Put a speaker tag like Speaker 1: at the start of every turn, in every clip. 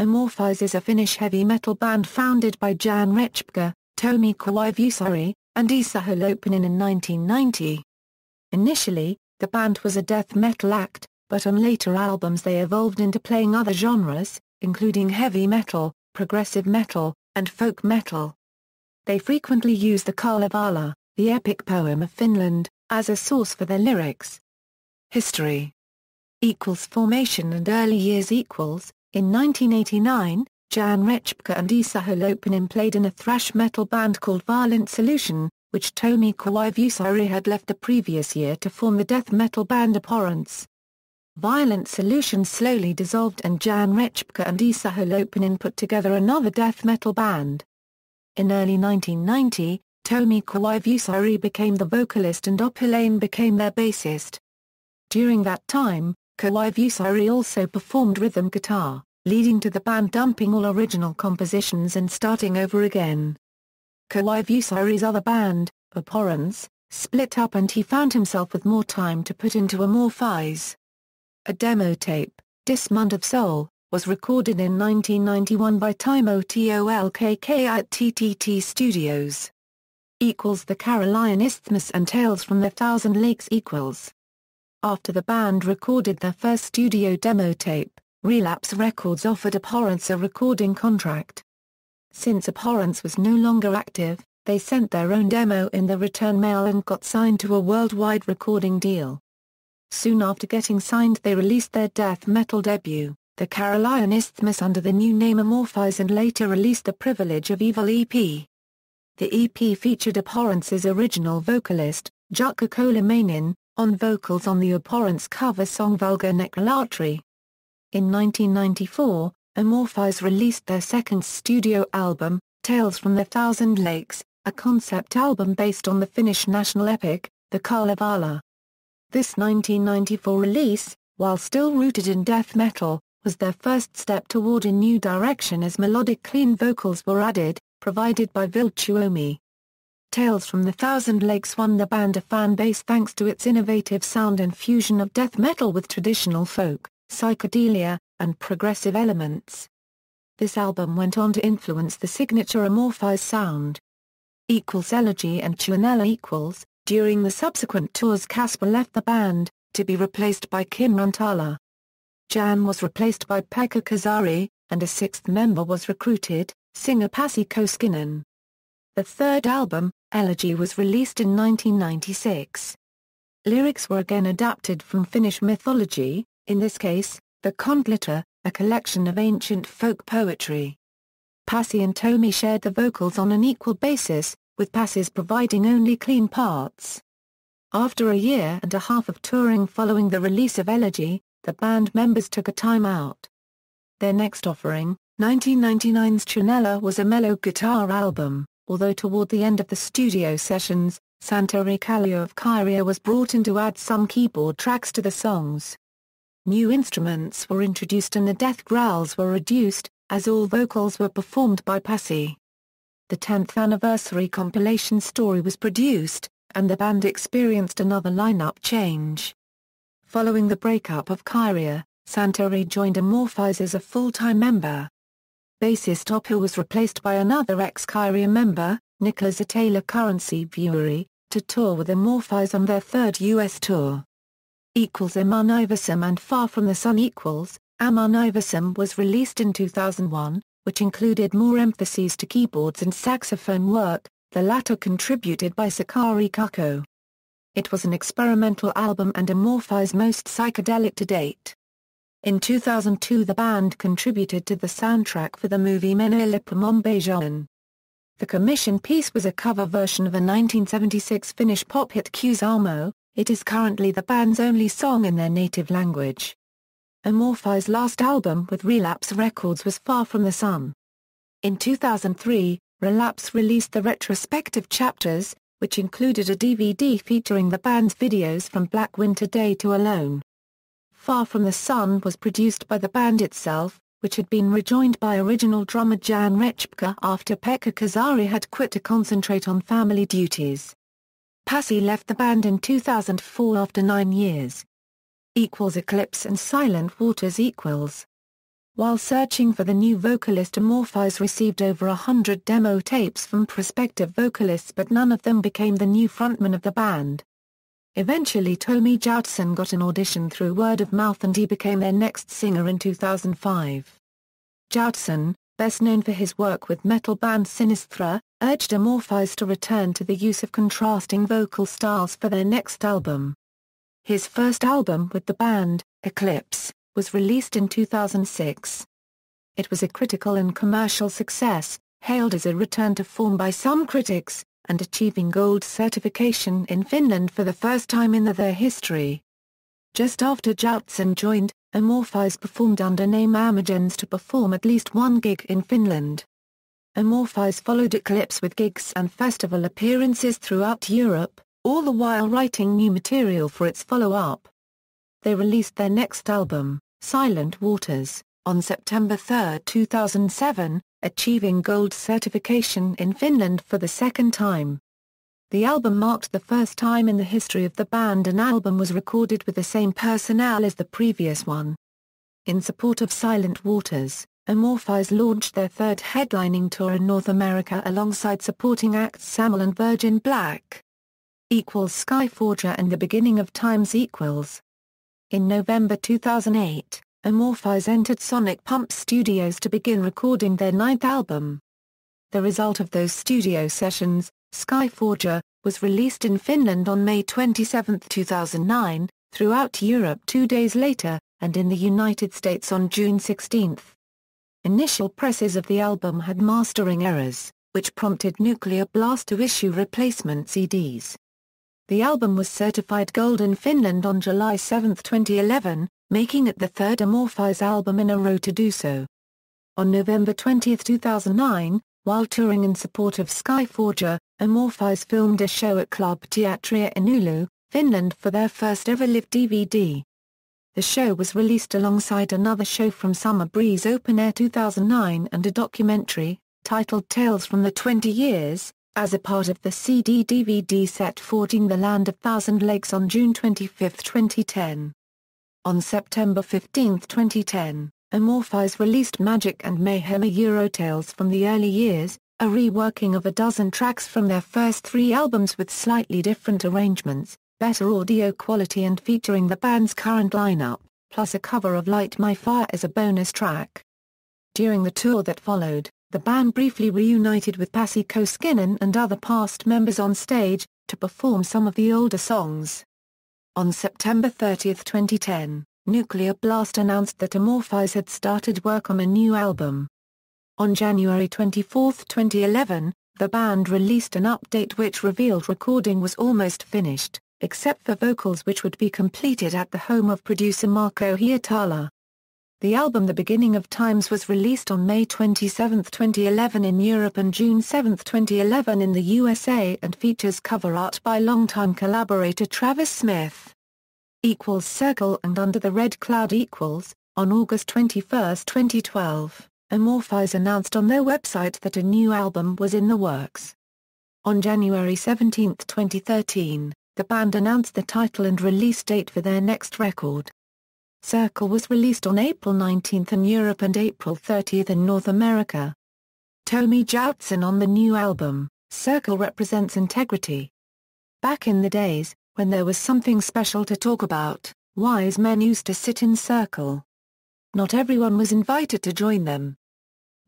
Speaker 1: Amorphis is a Finnish heavy metal band founded by Jan Rechberger, Tomi Koivusaari, and Esa Holopainen in 1990. Initially, the band was a death metal act, but on later albums they evolved into playing other genres, including heavy metal, progressive metal, and folk metal. They frequently use the Kalevala, the Epic Poem of Finland, as a source for their lyrics. History Formation and early years. In 1989, Jan Rechberger and Esa Holopainen played in a thrash metal band called Violent Solution, which Tomi Koivusaari had left the previous year to form the death metal band Amorphis. Violent Solution slowly dissolved and Jan Rechberger and Esa Holopainen put together another death metal band. In early 1990, Tomi Koivusaari became the vocalist and Holopainen became their bassist. During that time, Koivusaari also performed rhythm guitar, leading to the band dumping all original compositions and starting over again. Koivusaari's other band, Amorphis, split up and he found himself with more time to put into Amorphis. A demo tape, This Month of Soul, was recorded in 1991 by Timo Tolkk at TTT Studios. The Caroline Isthmus and Tales from the Thousand Lakes. After the band recorded their first studio demo tape, Relapse Records offered Amorphis a recording contract. Since Amorphis was no longer active, they sent their own demo in the return mail and got signed to a worldwide recording deal. Soon after getting signed they released their death metal debut, The Caroline Isthmus, under the new name Amorphis, and later released The Privilege of Evil EP. The EP featured Amorphis' original vocalist, Jukka Kolemainen, on vocals on the Amorphis cover song Vulgar Necrolatry. In 1994, Amorphis released their second studio album, Tales from the Thousand Lakes, a concept album based on the Finnish national epic, the Kalevala. This 1994 release, while still rooted in death metal, was their first step toward a new direction as melodic clean vocals were added, provided by Ville Tuomi. Tales from the Thousand Lakes won the band a fan base thanks to its innovative sound and fusion of death metal with traditional folk, psychedelia, and progressive elements. This album went on to influence the signature Amorphis sound. Elegy and Tuonela. During the subsequent tours Kasper left the band, to be replaced by Kim Rantala. Jan was replaced by Pekka Kazari, and a sixth member was recruited, singer Pasi Koskinen. The third album, Elegy, was released in 1996. Lyrics were again adapted from Finnish mythology, in this case, the Kontlitter, a collection of ancient folk poetry. Pasi and Tomi shared the vocals on an equal basis, with Pasi's providing only clean parts. After a year and a half of touring following the release of Elegy, the band members took a time out. Their next offering, 1999's Tuonela, was a mellow guitar album, although toward the end of the studio sessions, Santeri Kallio of Kyria was brought in to add some keyboard tracks to the songs. New instruments were introduced and the death growls were reduced, as all vocals were performed by Pasi. The 10th anniversary compilation Story was produced, and the band experienced another lineup change. Following the breakup of Kyria, Santeri joined Amorphis as a full-time member. Bassist Oppo was replaced by another ex-Kyria member, Nicholas Atala Currency Vuori, to tour with Amorphis on their third US tour. Amorphis and Far From the Sun. Amorphis was released in 2001, which included more emphases to keyboards and saxophone work, the latter contributed by Sakari Kakko. It was an experimental album and Amorphis' most psychedelic to date. In 2002 the band contributed to the soundtrack for the movie Menelippa. The commission piece was a cover version of a 1976 Finnish pop hit Kuusamo. It is currently the band's only song in their native language. Amorphis' last album with Relapse Records was Far From the Sun. In 2003, Relapse released the retrospective chapters, which included a DVD featuring the band's videos from Black Winter Day to Alone. Far From the Sun was produced by the band itself, which had been rejoined by original drummer Jan Rechberger after Pekka Kazari had quit to concentrate on family duties. Pasi left the band in 2004 after 9 years. Eclipse and Silent Waters. While searching for the new vocalist, Amorphis received over 100 demo tapes from prospective vocalists, but none of them became the new frontman of the band. Eventually Tomi Koivusaari got an audition through word of mouth and he became their next singer in 2005. Koivusaari, best known for his work with metal band Sinistra, urged Amorphis to return to the use of contrasting vocal styles for their next album. His first album with the band, Eclipse, was released in 2006. It was a critical and commercial success, hailed as a return to form by some critics, and achieving gold certification in Finland for the first time in their history. Just after Koivusaari joined, Amorphis performed under name Amorphis to perform at least one gig in Finland. Amorphis followed Eclipse with gigs and festival appearances throughout Europe, all the while writing new material for its follow-up. They released their next album, Silent Waters, on September 3, 2007, achieving gold certification in Finland for the second time. The album marked the first time in the history of the band an album was recorded with the same personnel as the previous one. In support of Silent Waters, Amorphis launched their third headlining tour in North America alongside supporting acts Samuel and Virgin Black. Skyforger and The Beginning of Times equals. In November 2008, Amorphis entered Sonic Pump Studios to begin recording their ninth album. The result of those studio sessions, Skyforger, was released in Finland on May 27, 2009, throughout Europe 2 days later, and in the United States on June 16. Initial presses of the album had mastering errors, which prompted Nuclear Blast to issue replacement CDs. The album was certified gold in Finland on July 7, 2011, making it the third Amorphis album in a row to do so. On November 20, 2009, while touring in support of Skyforger, Amorphis filmed a show at Club Teatria in Oulu, Finland for their first ever live DVD. The show was released alongside another show from Summer Breeze Open Air 2009 and a documentary, titled Tales from the 20 Years, as a part of the CD-DVD set Forging the Land of Thousand Lakes on June 25, 2010. On September 15, 2010, Amorphis released Magic and Mayhem Tales from the Early Years, a reworking of a dozen tracks from their first 3 albums with slightly different arrangements, better audio quality and featuring the band's current lineup, plus a cover of Light My Fire as a bonus track. During the tour that followed, the band briefly reunited with Pasi Koskinen and other past members on stage, to perform some of the older songs. On September 30, 2010, Nuclear Blast announced that Amorphis had started work on a new album. On January 24, 2011, the band released an update which revealed recording was almost finished, except for vocals which would be completed at the home of producer Marco Hietala. The album The Beginning of Times was released on May 27, 2011 in Europe and June 7, 2011 in the USA and features cover art by longtime collaborator Travis Smith. Circle and Under the Red Cloud equals. On August 21, 2012, Amorphis announced on their website that a new album was in the works. On January 17, 2013, the band announced the title and release date for their next record. Circle was released on April 19 in Europe and April 30 in North America. Tomi Koivusaari on the new album, Circle represents integrity. Back in the days, when there was something special to talk about, wise men used to sit in circle. Not everyone was invited to join them.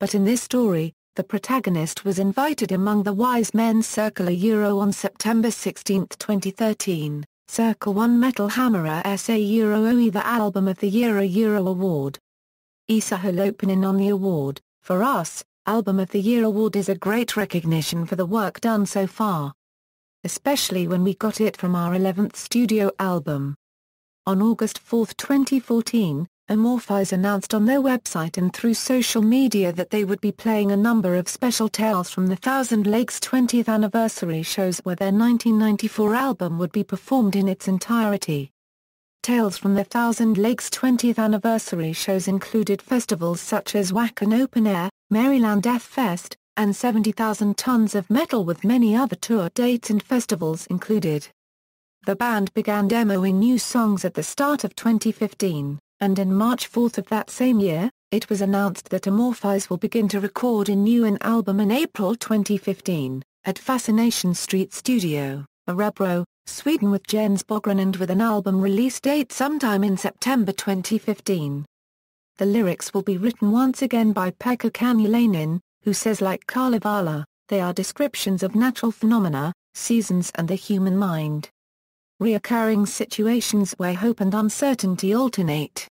Speaker 1: But in this story, the protagonist was invited among the wise men's circle on September 16, 2013. Circle won Metal Hammer Esa OE the Album of the Year award. Esa Holopainen on the award. For us, Album of the Year award is a great recognition for the work done so far. Especially when we got it from our 11th studio album. On August 4, 2014, Amorphis announced on their website and through social media that they would be playing a number of special Tales from the Thousand Lakes 20th anniversary shows where their 1994 album would be performed in its entirety. Tales from the Thousand Lakes 20th anniversary shows included festivals such as Wacken Open Air, Maryland Death Fest, and 70,000 Tons of Metal with many other tour dates and festivals included. The band began demoing new songs at the start of 2015. And in March 4 of that same year, It was announced that Amorphis will begin to record a new album in April 2015, at Fascination Street Studio, Örebro, Sweden with Jens Bogren and with an album release date sometime in September 2015. The lyrics will be written once again by Pekka Kanulainen, who says like Kalevala, they are descriptions of natural phenomena, seasons and the human mind. Reoccurring situations where hope and uncertainty alternate.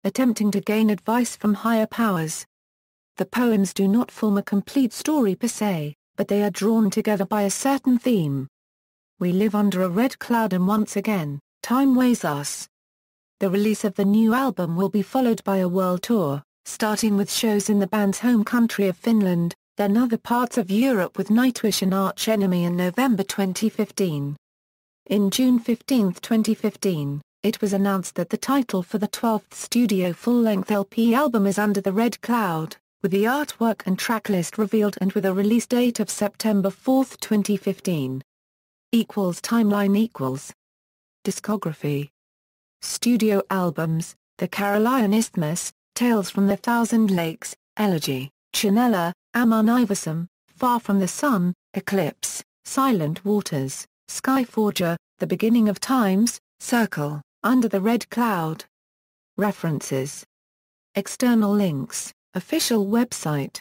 Speaker 1: Attempting to gain advice from higher powers. The poems do not form a complete story per se, but they are drawn together by a certain theme. We live under a red cloud and once again, time weighs us. The release of the new album will be followed by a world tour, starting with shows in the band's home country of Finland, then other parts of Europe with Nightwish and Arch Enemy in November 2015. In June 15, 2015, it was announced that the title for the 12th studio full-length LP album is Under the Red Cloud, with the artwork and tracklist revealed and with a release date of September 4, 2015. Timeline. Discography. Studio albums, The Caroline Isthmus, Tales from the Thousand Lakes, Elegy, Chanela, Aman Iverson, Far from the Sun, Eclipse, Silent Waters, Skyforger, The Beginning of Times, Circle, Under the Red Cloud. References. External links, official website.